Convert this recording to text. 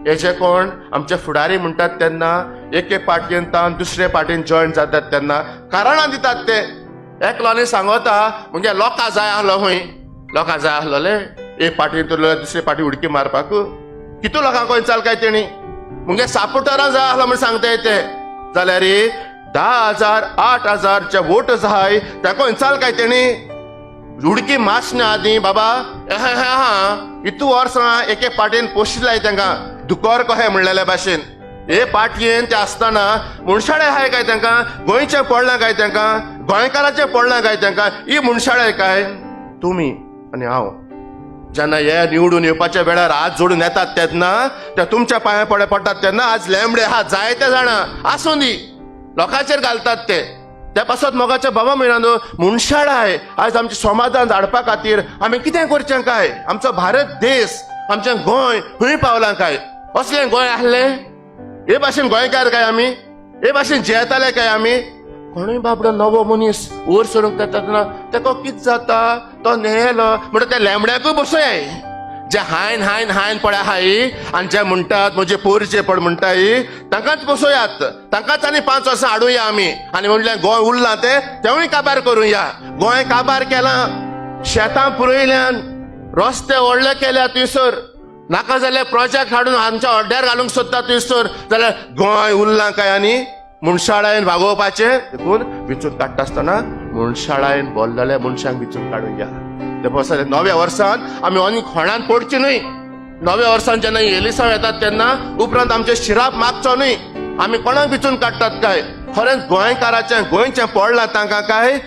हे जे कोण आमचे फुडारी म्हणटात तेन्ना एके पार्टीन तावन दुसरे पार्टीन जॉईन जातात तेन्ना कारणां दितात ते एकलोनी सांगता म्हणजे लोकां जाय आहलो हुंय लोकां जाय आहलोले एक पार्टीन तर दुसरे पार्टी उडकी मारपाक कितू लोकांक कोण काय तेणी म्हणजे सापोर्टरां जाय आहलो म्हण सांगताय ते जाल्यार 10,000 8,000 जे वोट जाय ताका चाल काय तेणी उडकी मासना आदी बाबा इतू वर्सां एके पार्टीन पोशिलाय तांकां दुकोर कहे म्हणलेल्या भाशेन हे पार्टयेन ते आसतना मुनशाळे हाय काय तांकां गोंयचें पडलां काय तांकां गोंयकाराचें पडलां काय तांकां ही मुनशाळे काय तुमी आनी हांव जेन्ना हे निवडून येवपाच्या वेळार हात जोडून येतात तेन्ना ते तुमच्या पांया पडे पडटात तेन्ना आज लेंबडे हात जायते जाणां आसूं दी लोकांचेर घालतात ते त्या पासत मोगाच्या बाबा मिळानो मुनशाळाय आज आमच्या समाधान हाडपा खातीर आमी कितें करचें काय आमचो भारत देश आमचें गोंय खंय पावलां काय असलें गोंय आहलें हे भाशेन गोंयकार काय आमी हे भाशेन जेयताले काय आमी कोणूय बाबडो नवो मनीस वयर सरूंक तेन्ना तेका कितें जाता तो न्हेलो म्हणटा त्या लेंबड्याकूय बसय जे हायन पळय हाय आनी जे म्हणटात म्हजे पोरचे पड म्हणटाय तांकांच बसोयात तांकांच आनी 5 वर्सां हाडुया आमी आनी म्हणलें गोंय उरलां तेवूय काबार करुया गोंय काबार केलां शेतां पुरयल्यान रस्ते व्हडले केल्या थंयसर नाका जाल्यार प्रोजेक्ट हाडून आमच्या हड्ड्यार घालूंक सोदता थंयसर जाल्यार गोंय उरलां काय आनी मुनशाळायन वागोवपाचें देखून विचून काडटा आसतना मुनशाळायन बोल्लेल्या मनशांक विचून काडुया ते पासत नव्या वर्सान आमी अनीक खोणान पडची न्हय नव्या वर्सान जेन्ना एलिसांव येतात तेन्ना उपरांत आमचे शिराप मागचो न्हय आमी कोणाक विचून काडटात काय खरेंच गोंयकाराचें गोंयचें पडलां तांकां काय